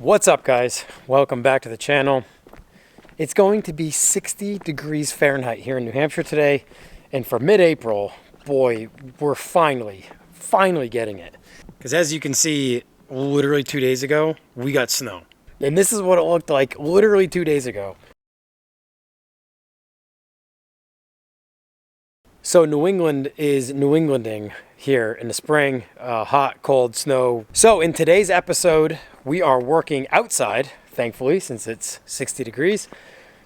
What's up, guys? Welcome back to the channel. It's going to be 60 degrees Fahrenheit here in New Hampshire today, and for mid-April, boy, we're finally getting it. Because as you can see, literally 2 days ago, we got snow. And this is what it looked like literally 2 days ago. So New England is New Englanding here in the spring, hot, cold, snow. So in today's episode, we are working outside, thankfully, since it's 60 degrees.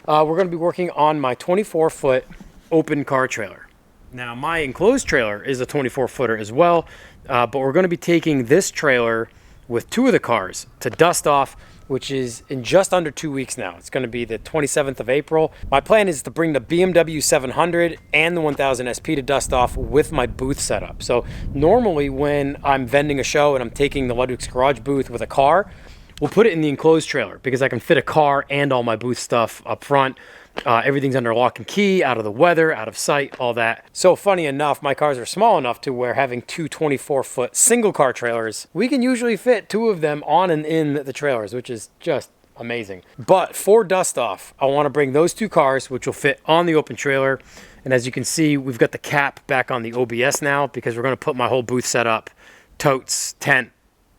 We're going to be working on my 24-foot open car trailer. Now, my enclosed trailer is a 24-footer as well, but we're going to be taking this trailer with two of the cars to dust off, which is in just under 2 weeks now. It's going to be the 27th of April. My plan is to bring the BMW 700 and the 1000 SP to dust off with my booth setup. So normally when I'm vending a show and I'm taking the Ludwick's garage booth with a car, we'll put it in the enclosed trailer because I can fit a car and all my booth stuff up front. Everything's under lock and key, out of the weather, out of sight, all that. So funny enough, my cars are small enough to where having two 24-foot single car trailers, we can usually fit two of them on and in the trailers, which is just amazing. But for dust off, I want to bring those two cars, which will fit on the open trailer. And as you can see, we've got the cap back on the OBS now because we're going to put my whole booth set up, totes, tent,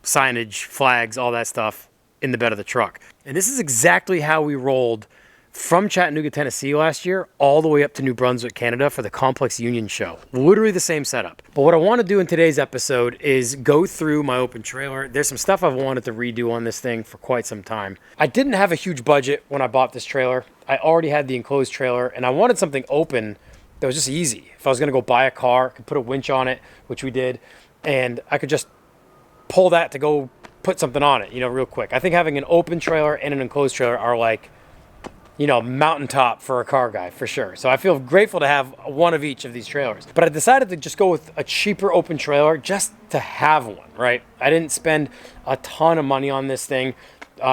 signage, flags, all that stuff in the bed of the truck. And this is exactly how we rolled from Chattanooga, Tennessee last year all the way up to New Brunswick, Canada for the Complex Union Show. Literally the same setup. But what I want to do in today's episode is go through my open trailer. There's some stuff I've wanted to redo on this thing for quite some time. I didn't have a huge budget when I bought this trailer. I already had the enclosed trailer and I wanted something open that was just easy. If I was going to go buy a car, I could put a winch on it, which we did, and I could just pull that to go put something on it, real quick. I think having an open trailer and an enclosed trailer are like, mountaintop for a car guy, for sure. So I feel grateful to have one of each of these trailers. But I decided to just go with a cheaper open trailer just to have one, right? I didn't spend a ton of money on this thing.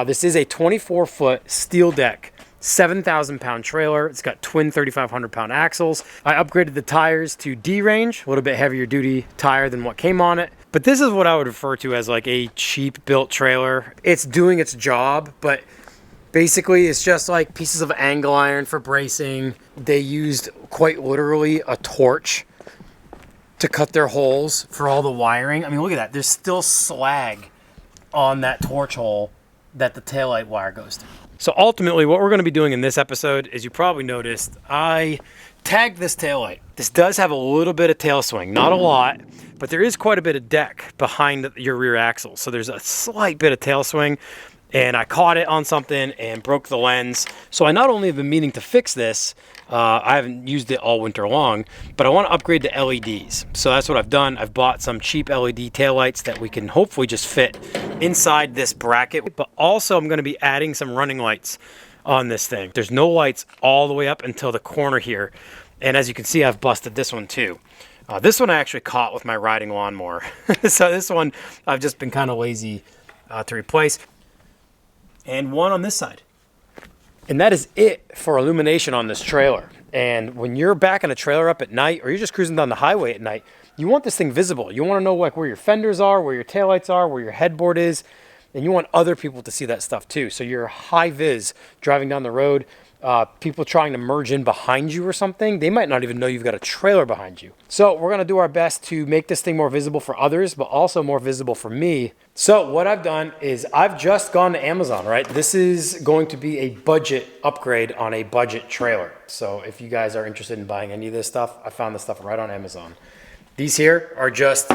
This is a 24-foot steel deck, 7,000-pound trailer. It's got twin 3,500-pound axles. I upgraded the tires to D-range, a little bit heavier duty tire than what came on it. But this is what I would refer to as like a cheap built trailer. It's doing its job, but basically, it's just like pieces of angle iron for bracing. They used quite literally a torch to cut their holes for all the wiring. I mean, look at that. There's still slag on that torch hole that the taillight wire goes through. So ultimately, what we're going to be doing in this episode, as you probably noticed, I tagged this taillight. This does have a little bit of tail swing, not a lot, but there is quite a bit of deck behind your rear axle. So there's a slight bit of tail swing. And I caught it on something and broke the lens. So I not only have been meaning to fix this, I haven't used it all winter long, but I want to upgrade to LEDs. So that's what I've done. I've bought some cheap LED taillights that we can hopefully just fit inside this bracket. But also I'm going to be adding some running lights on this thing. There's no lights all the way up until the corner here. And as you can see, I've busted this one too. This one I actually caught with my riding lawnmower. So this one I've just been kind of lazy to replace. And one on this side. And that is it for illumination on this trailer. And when you're backing a trailer up at night or you're just cruising down the highway at night, you want this thing visible. You want to know like where your fenders are, where your taillights are, where your headboard is, and you want other people to see that stuff too. So you're high vis driving down the road. People trying to merge in behind you or something, they might not even know you've got a trailer behind you. So we're going to do our best to make this thing more visible for others, but also more visible for me. So what I've done is I've just gone to Amazon, right? This is going to be a budget upgrade on a budget trailer. So if you guys are interested in buying any of this stuff, I found this stuff right on Amazon. These here are just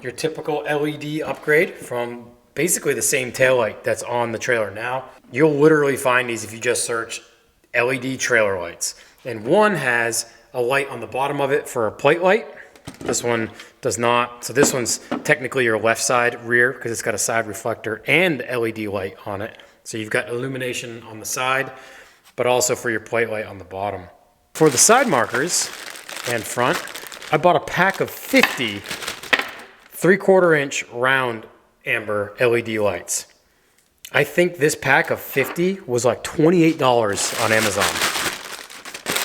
your typical LED upgrade from basically the same taillight that's on the trailer now. You'll literally find these if you just search LED trailer lights, and one has a light on the bottom of it for a plate light. This one does not. So this one's technically your left side rear because it's got a side reflector and LED light on it. So you've got illumination on the side, but also for your plate light on the bottom. For the side markers and front, I bought a pack of 50 3/4 inch round amber LED lights. I think this pack of 50 was like $28 on Amazon.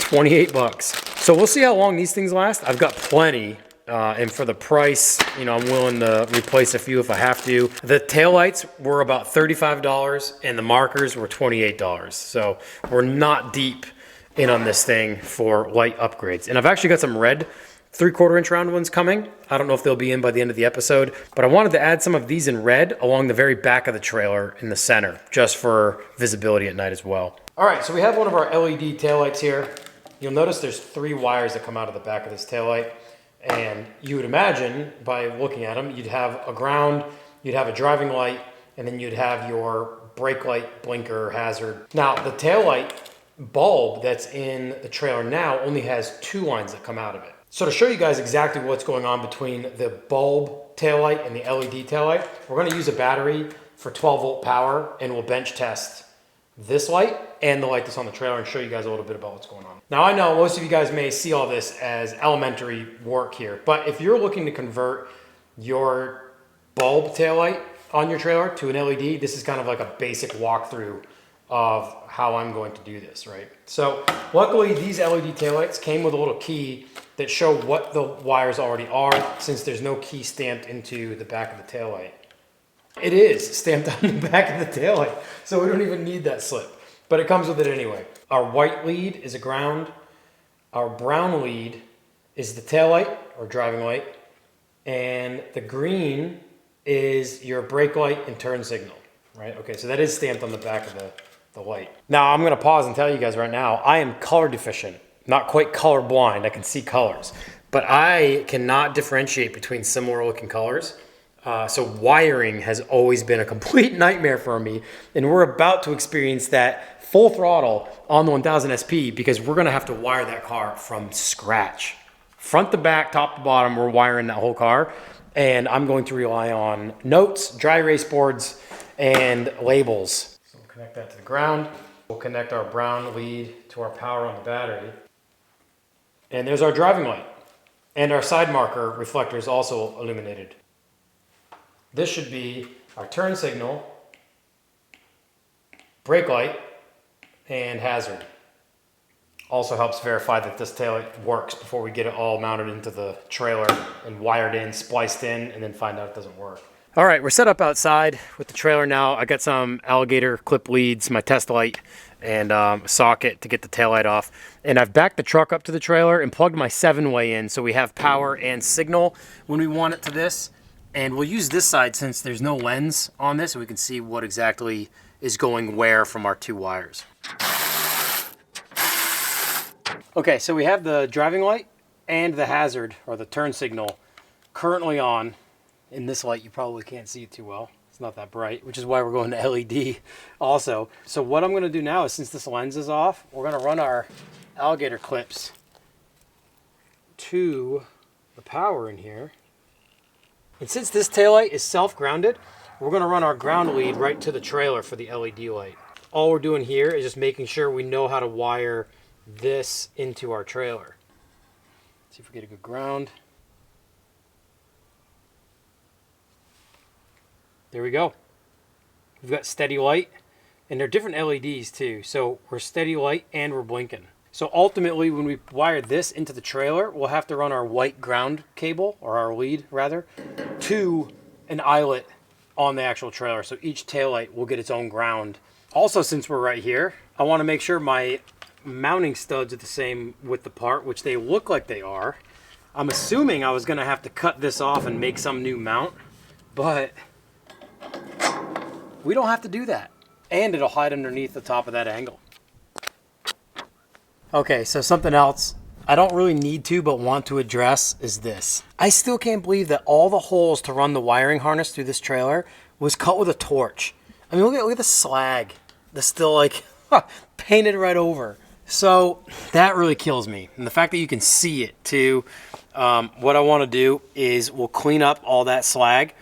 28 bucks. So we'll see how long these things last. I've got plenty And for the price, you know, I'm willing to replace a few if I have to. The taillights were about $35 and the markers were $28. So we're not deep in on this thing for light upgrades. And I've actually got some red 3/4 inch round ones coming. I don't know if they'll be in by the end of the episode, but I wanted to add some of these in red along the very back of the trailer in the center, just for visibility at night as well. All right, so we have one of our LED taillights here. You'll notice there's 3 wires that come out of the back of this taillight. And you would imagine by looking at them, you'd have a ground, you'd have a driving light, and then you'd have your brake light, blinker, hazard. Now, the taillight bulb that's in the trailer now only has 2 lines that come out of it. So to show you guys exactly what's going on between the bulb taillight and the LED taillight, we're gonna use a battery for 12 volt power, and we'll bench test this light and the light that's on the trailer and show you guys a little bit about what's going on. Now, I know most of you guys may see all this as elementary work here, but if you're looking to convert your bulb taillight on your trailer to an LED, this is kind of like a basic walkthrough of how I'm going to do this, right? So luckily these LED taillights came with a little key that show what the wires already are, since there's no key stamped into the back of the taillight. It is stamped on the back of the taillight, so we don't even need that slip, but it comes with it anyway. Our white lead is a ground. Our brown lead is the taillight or driving light, and the green is your brake light and turn signal, right? Okay, so that is stamped on the back of the light. Now I'm gonna pause and tell you guys right now, I am color deficient, not quite color blind. I can see colors, but I cannot differentiate between similar looking colors. So wiring has always been a complete nightmare for me, and we're about to experience that full throttle on the 1000 SP because we're gonna have to wire that car from scratch. Front to back, top to bottom, we're wiring that whole car, and I'm going to rely on notes, dry erase boards, and labels. So we'll connect that to the ground. We'll connect our brown lead to our power on the battery. And there's our driving light. And our side marker reflector is also illuminated. This should be our turn signal, brake light, and hazard. Also helps verify that this taillight works before we get it all mounted into the trailer and wired in, spliced in, and then find out it doesn't work. All right, we're set up outside with the trailer now. I got some alligator clip leads, my test light, and a socket to get the taillight off. And I've backed the truck up to the trailer and plugged my 7-way in so we have power and signal when we want it to this. And we'll use this side since there's no lens on this, so we can see what exactly is going where from our 2 wires. Okay, so we have the driving light and the hazard, or the turn signal, currently on. In this light, you probably can't see it too well. It's not that bright, which is why we're going to LED also. So what I'm gonna do now is, since this lens is off, we're gonna run our alligator clips to the power in here. And since this taillight is self-grounded, we're gonna run our ground lead right to the trailer for the LED light. All we're doing here is just making sure we know how to wire this into our trailer. Let's see if we get a good ground. There we go. We've got steady light, and they're different LEDs too. So we're steady light and we're blinking. So ultimately, when we wire this into the trailer, we'll have to run our white ground cable, or our lead rather, to an eyelet on the actual trailer. So each taillight will get its own ground. Also, since we're right here, I want to make sure my mounting studs are the same with the part, which they look like they are. I'm assuming I was going to have to cut this off and make some new mount, but we don't have to do that. And it'll hide underneath the top of that angle. Okay, so something else I don't really need to but want to address is this. I still can't believe that all the holes to run the wiring harness through this trailer was cut with a torch. I mean, look at the slag that's still like painted right over. So that really kills me. And the fact that you can see it too. What I want to do is we'll clean up all that slag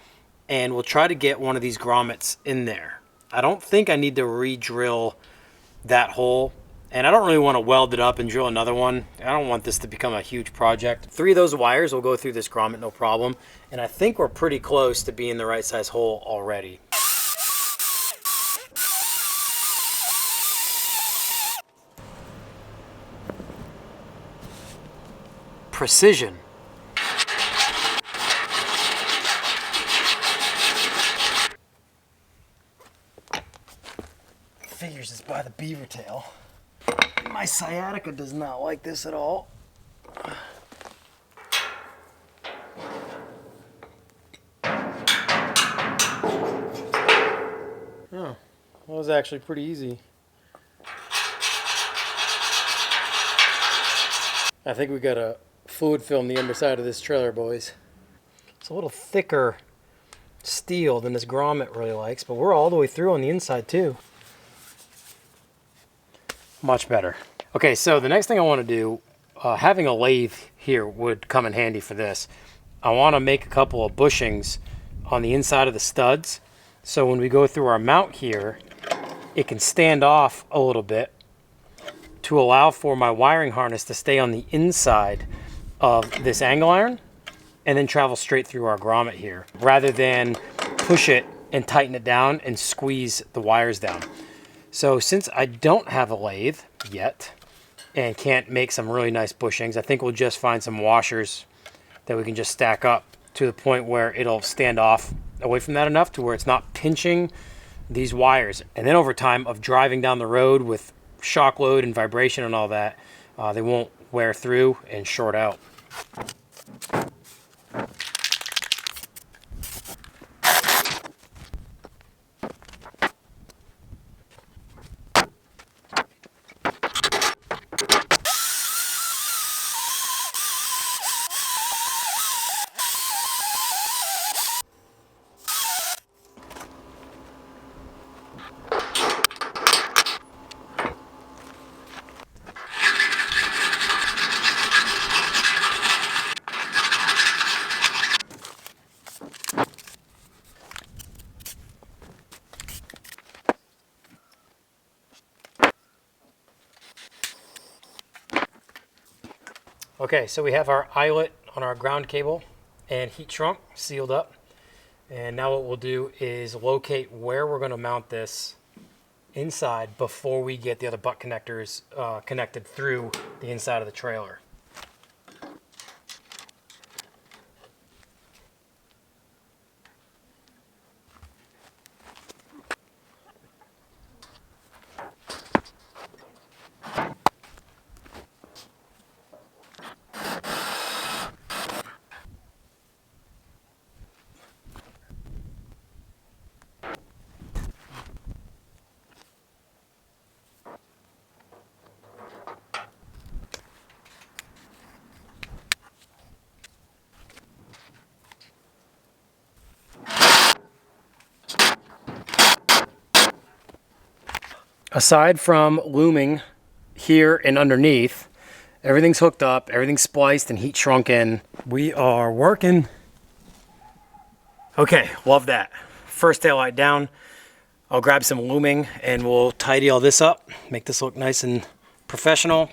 and we'll try to get one of these grommets in there. I don't think I need to re-drill that hole, and I don't really want to weld it up and drill another one. I don't want this to become a huge project. 3 of those wires will go through this grommet, no problem, and I think we're pretty close to being the right size hole already. Precision. figures it's by the beaver tail. My sciatica does not like this at all. Oh, that was actually pretty easy. I think we got a fluid film the underside of this trailer, boys. It's a little thicker steel than this grommet really likes, but we're all the way through on the inside too. Much better. Okay, so the next thing I want to do, having a lathe here would come in handy for this. I want to make a couple of bushings on the inside of the studs, so when we go through our mount here, it can stand off a little bit to allow for my wiring harness to stay on the inside of this angle iron and then travel straight through our grommet here, rather than push it and tighten it down and squeeze the wires down. So since I don't have a lathe yet and can't make some really nice bushings, I think we'll just find some washers that we can just stack up to the point where it'll stand off away from that enough to where it's not pinching these wires. And then over time of driving down the road with shock load and vibration and all that, they won't wear through and short out. Okay, so we have our eyelet on our ground cable and heat shrunk sealed up. And now what we'll do is locate where we're going to mount this inside before we get the other butt connectors connected through the inside of the trailer. Aside from looming here and underneath, everything's hooked up, everything's spliced and heat shrunk in. We are working. Okay, love that. First taillight down. I'll grab some looming and we'll tidy all this up, make this look nice and professional.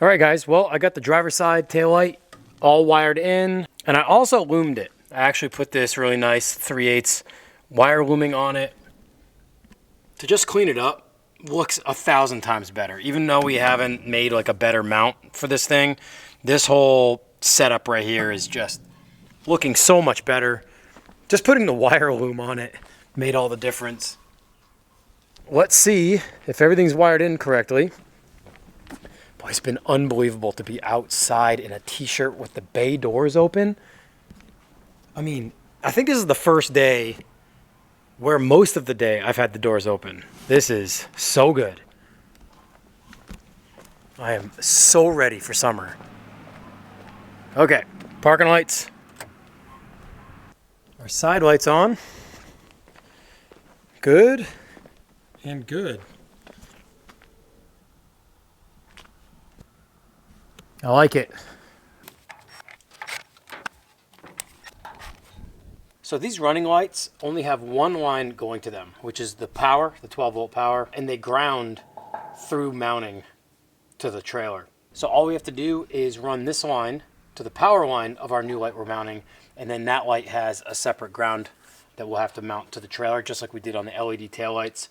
All right, guys, well, I got the driver's side taillight all wired in, and I also loomed it. I actually put this really nice 3/8 wire looming on it to just clean it up. Looks 1,000 times better. Even though we haven't made like a better mount for this thing, this whole setup right here is just looking so much better. Just putting the wire loom on it made all the difference. Let's see if everything's wired in correctly. Boy, it's been unbelievable to be outside in a t-shirt with the bay doors open. I mean, I think this is the first day where most of the day I've had the doors open. This is so good. I am so ready for summer. Okay, parking lights. Our side lights on. Good and good. I like it. So these running lights only have one line going to them, which is the power, the 12-volt power, and they ground through mounting to the trailer. So all we have to do is run this line to the power line of our new light we're mounting, and then that light has a separate ground that we'll have to mount to the trailer, just like we did on the LED taillights.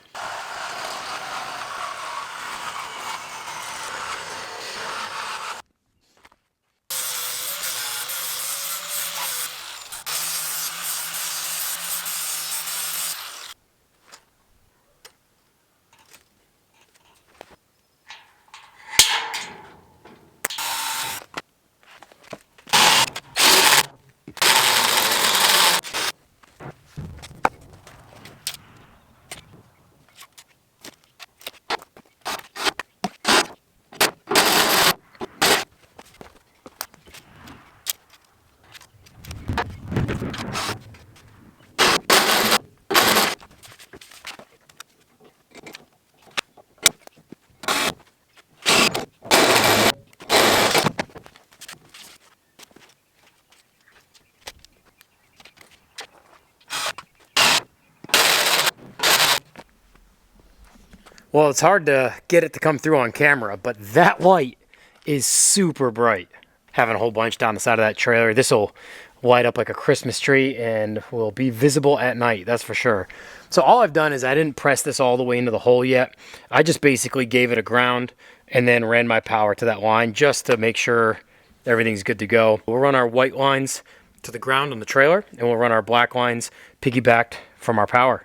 Well, it's hard to get it to come through on camera, but that light is super bright. Having a whole bunch down the side of that trailer, this will light up like a Christmas tree and will be visible at night, that's for sure. So all I've done is I didn't press this all the way into the hole yet. I just basically gave it a ground and then ran my power to that line just to make sure everything's good to go. We'll run our white lines to the ground on the trailer, and we'll run our black lines piggybacked from our power.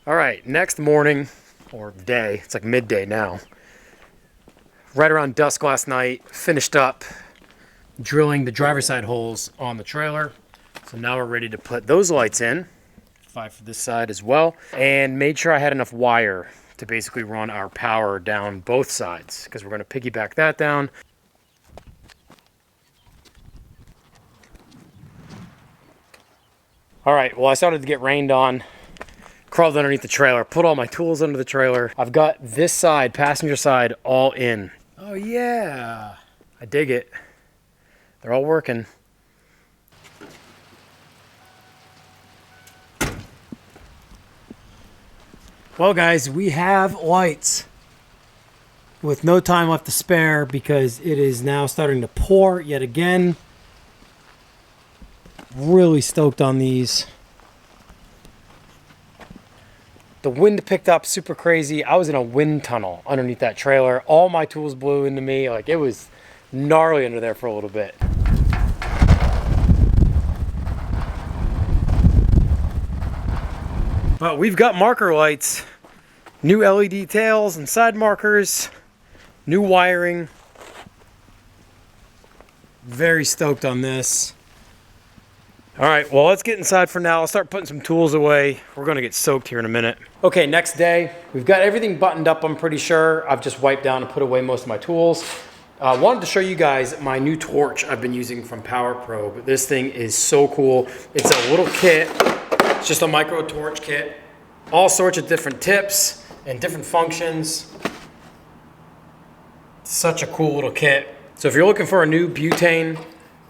All right, next morning, or day, it's like midday now. Right around dusk last night, finished up drilling the driver's side holes on the trailer. So now we're ready to put those lights in, 5 for this side as well, and made sure I had enough wire to basically run our power down both sides, because we're going to piggyback that down. All right, well, I started to get rained on. Crawled underneath the trailer, put all my tools under the trailer. I've got this side, passenger side, all in. Oh yeah, I dig it. They're all working. Well guys, we have lights with no time left to spare because it is now starting to pour yet again. Really stoked on these. The wind picked up super crazy. I was in a wind tunnel underneath that trailer. All my tools blew into me. Like, it was gnarly under there for a little bit. But we've got marker lights, new LED tails and side markers, new wiring. Very stoked on this. All right, well, let's get inside for now. I'll start putting some tools away. We're gonna get soaked here in a minute. Okay, next day. We've got everything buttoned up, I'm pretty sure. I've just wiped down and put away most of my tools. Wanted to show you guys my new torch I've been using from Power Probe. This thing is so cool. It's a little kit. It's just a micro torch kit. All sorts of different tips and different functions. Such a cool little kit. So if you're looking for a new butane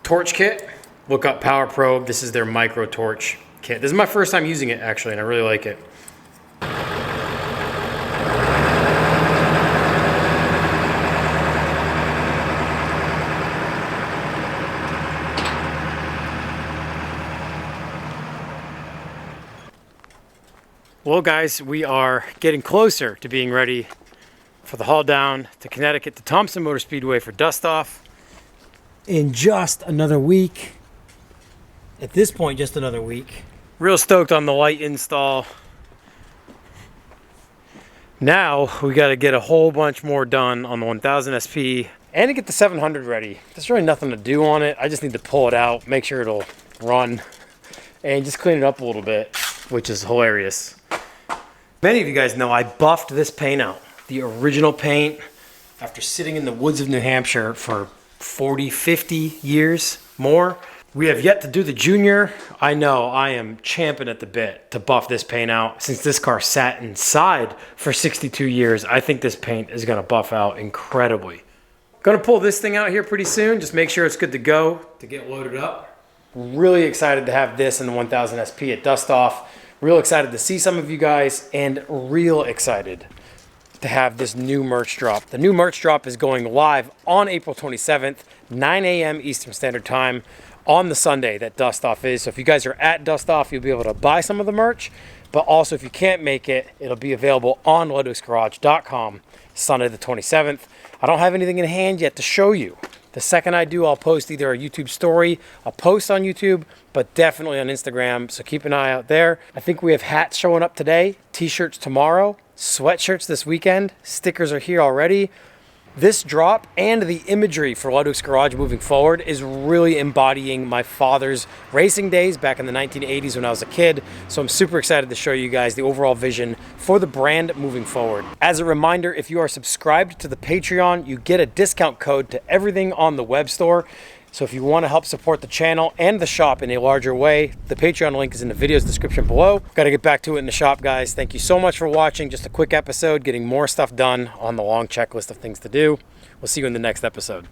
torch kit, look up Power Probe. This is their micro torch kit. This is my first time using it actually, and I really like it. Well guys, we are getting closer to being ready for the haul down to Connecticut to Thompson Motor Speedway for dust off in just another week. At this point, just another week. Real stoked on the light install. Now we got to get a whole bunch more done on the 1000 SP and to get the 700 ready. There's really nothing to do on it. I just need to pull it out, make sure it'll run, and just clean it up a little bit, which is hilarious. Many of you guys know I buffed this paint out, the original paint, after sitting in the woods of New Hampshire for 40, 50 years more. We have yet to do the junior. I know I am champing at the bit to buff this paint out. Since this car sat inside for 62 years, I think this paint is gonna buff out incredibly. Gonna pull this thing out here pretty soon, just make sure it's good to go to get loaded up. Really excited to have this in the 1000 SP at Dust Off. Real excited to see some of you guys, and real excited to have this new merch drop. The new merch drop is going live on April 27th, 9 a.m. Eastern Standard Time, on the Sunday that Dust Off is. So if you guys are at Dust Off, you'll be able to buy some of the merch, but also if you can't make it, it'll be available on ludwicksgarage.com Sunday the 27th. I don't have anything in hand yet to show you. The second I do, I'll post either a YouTube story, a post on YouTube, but definitely on Instagram, so keep an eye out there. I think we have hats showing up today, t-shirts tomorrow, sweatshirts this weekend, stickers are here already. This drop and the imagery for Ludwick's Garage moving forward is really embodying my father's racing days back in the 1980s when I was a kid. So I'm super excited to show you guys the overall vision for the brand moving forward. As a reminder, if you are subscribed to the Patreon, you get a discount code to everything on the web store. So if you want to help support the channel and the shop in a larger way, the Patreon link is in the video's description below. Got to get back to it in the shop, guys. Thank you so much for watching. Just a quick episode, getting more stuff done on the long checklist of things to do. We'll see you in the next episode.